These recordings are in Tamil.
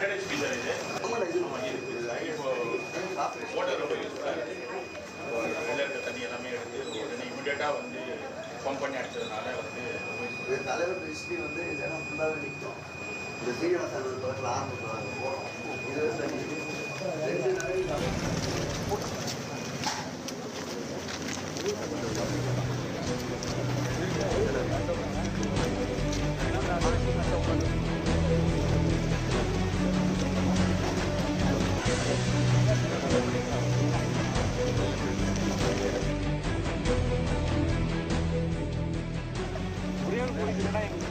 100 HP சார் இது. மோட்டர் ரொம்ப யூஸ்ஃபுல்லாக இருக்குது. வெளில இருக்க தண்ணி எல்லாமே எடுத்து உடனே இமிடியேட்டாக வந்து பம்ப் பண்ணி அடிச்சதுனால வந்து தலைவர் ஹிஸ்ட்ரி வந்து இதெல்லாம் ஃபுல்லாகவே நிற்கும். இந்த சீனிவாசன் தோட்டத்தில் ஆரம்பிச்சு போகிறோம். இது 2 நாளைக்கு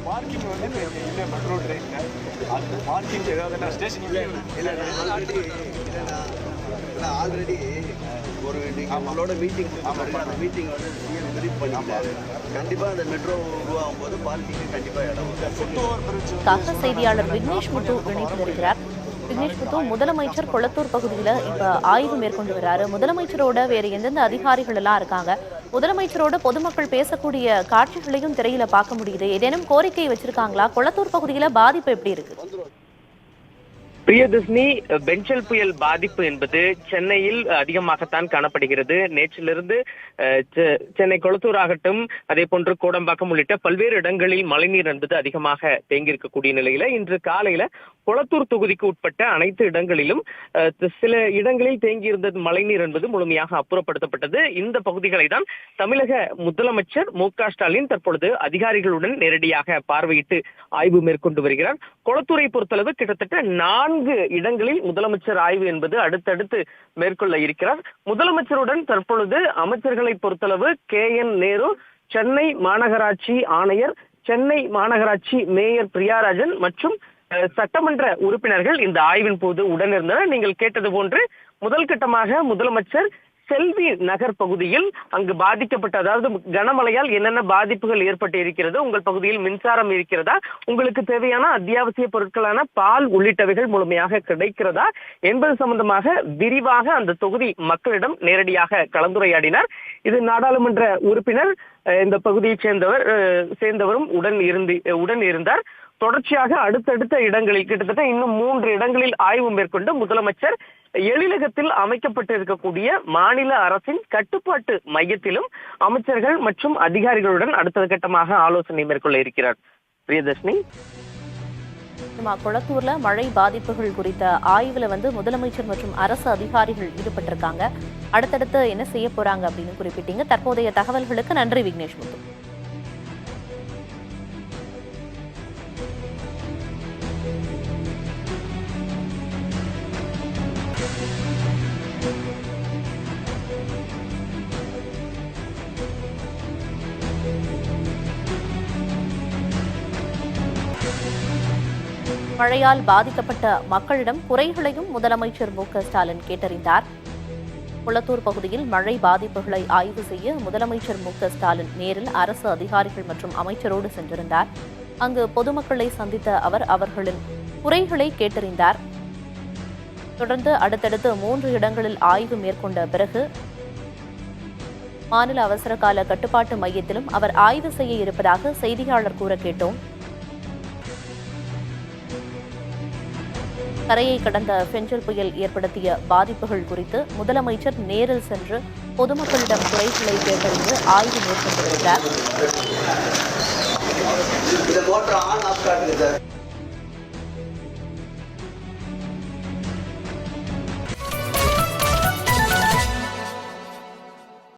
பார்க்கிங் வந்து இல்லை மெட்ரோ ட்ரெயினில் அந்த பார்க்கிங் ஏதாவது ஸ்டேஷன் இல்லை ஆல்ரெடி ஒரு நம்மளோட மீட்டிங் அந்த மீட்டிங் வந்து சிஎம் விரிப் பண்ணிட்டாரு. கண்டிப்பாக அந்த மெட்ரோ உருவாகும் போது பார்க்கிங்கு கண்டிப்பாக இடம். செய்தியாளர் விக்னேஷ் முத்து இணைப்பு வருகிறார். விக்னேஷ் முத்து, முதலமைச்சர் கொளத்தூர் பகுதியில் இப்ப ஆய்வு மேற்கொண்டு வர்றாரு. முதலமைச்சரோட வேற எந்தெந்த அதிகாரிகள் எல்லாம் இருக்காங்க? முதலமைச்சரோட பொதுமக்கள் பேசக்கூடிய காட்சிகளையும் திரையில பார்க்க முடியுது. ஏதேனும் கோரிக்கை வச்சிருக்காங்களா? கொளத்தூர் பகுதியில பாதிப்பு எப்படி இருக்கு? பிரியதர்ஷினி, பெஞ்சல் புயல் பாதிப்பு என்பது சென்னையில் அதிகமாகத்தான் காணப்படுகிறது. நேற்றிலிருந்து சென்னை கொளத்தூர் ஆகட்டும், அதே போன்று கோடம்பாக்கம் உள்ளிட்ட பல்வேறு இடங்களில் மழைநீர் என்பது அதிகமாக தேங்கியிருக்கக்கூடிய நிலையில இன்று காலையில கொளத்தூர் தொகுதிக்கு உட்பட்ட அனைத்து இடங்களிலும் சில இடங்களில் தேங்கியிருந்த மழைநீர் என்பது முழுமையாக அப்புறப்படுத்தப்பட்டது. இந்த பகுதிகளை தான் தமிழக முதலமைச்சர் மு.க.ஸ்டாலின் தற்பொழுது அதிகாரிகளுடன் நேரடியாக பார்வையிட்டு ஆய்வு மேற்கொண்டு வருகிறார். கொளத்தூரை பொறுத்தளவு கிட்டத்தட்ட 4 இடங்களில் முதலமைச்சர் ஆய்வு என்பது அடுத்தடுத்து மேற்கொள்ள இருக்கிறார். முதலமைச்சருடன் தற்பொழுது அமைச்சர்களை பொறுத்தளவு KN நேரு, சென்னை மாநகராட்சி ஆணையர், சென்னை மாநகராட்சி மேயர் பிரியாராஜன் மற்றும் சட்டமன்ற உறுப்பினர்கள் இந்த ஆய்வின் போது உடனிருந்தனர். நீங்கள் கேட்டது போன்று முதல் கட்டமாக முதலமைச்சர் செல்வி நகர் பகுதியில் அங்கு பாதிக்கப்பட்ட, அதாவது கனமழையால் என்னென்ன பாதிப்புகள் ஏற்பட்டு இருக்கிறது, உங்கள் பகுதியில் மின்சாரம் இருக்கிறதா, உங்களுக்கு தேவையான அத்தியாவசிய பொருட்களான பால் உள்ளிட்டவைகள் முழுமையாக கிடைக்கிறதா என்பது சம்பந்தமாக விரிவாக அந்த தொகுதி மக்களிடம் நேரடியாக கலந்துரையாடினார். இது நாடாளுமன்ற உறுப்பினர் இந்த பகுதியைச் சேர்ந்தவரும் உடன் இருந்தார். தொடர்ச்சியாக அடுத்தடுத்த இடங்களில் கிட்டத்தட்ட இன்னும் 3 இடங்களில் ஆய்வு மேற்கொண்டு முதலமைச்சர் எழிலகத்தில் அமைக்கப்பட்டிருக்கக்கூடிய மாநில அரசின் கட்டுப்பாட்டு மையத்திலும் அமைச்சர்கள் மற்றும் அதிகாரிகளுடன் அடுத்த கட்டமாக ஆலோசனை மேற்கொள்ள இருக்கிறார். பிரியதர்ஷினி, கொளத்தூர்ல மழை பாதிப்புகள் குறித்த ஆய்வுல முதலமைச்சர் மற்றும் அரசு அதிகாரிகள் ஈடுபட்டிருக்காங்க. அடுத்தடுத்து என்ன செய்ய போறாங்க அப்படின்னு குறிப்பிட்டீங்க. தற்போதைய தகவல்களுக்கு நன்றி விக்னேஷ் முத்து. மழையால் பாதிக்கப்பட்ட மக்களிடம் குறைகளையும் முதலமைச்சர் மு.க.ஸ்டாலின் கேட்டறிந்தார். கொளத்தூர் பகுதியில் மழை பாதிப்புகளை ஆய்வு செய்ய முதலமைச்சர் மு.க.ஸ்டாலின் நேரில் அரசு அதிகாரிகள் மற்றும் அமைச்சரோடு சென்றிருந்தார். அங்கு பொதுமக்களை சந்தித்த அவர் அவர்களின் குறைகளை கேட்டறிந்தார். தொடர்ந்து அடுத்தடுத்து 3 இடங்களில் ஆய்வு மேற்கொண்ட பிறகு மாநில அவசர கால கட்டுப்பாட்டு மையத்திலும் அவர் ஆய்வு செய்ய இருப்பதாக செய்தியாளர் கூற கேட்டோம். கரையை கடந்த பெஞ்சல் புயல் ஏற்படுத்திய பாதிப்புகள் குறித்து முதலமைச்சர் நேரில் சென்று பொதுமக்களிடம் குறைகளை கேட்டறிந்து ஆய்வு மேற்கொண்டு வருகிறார்.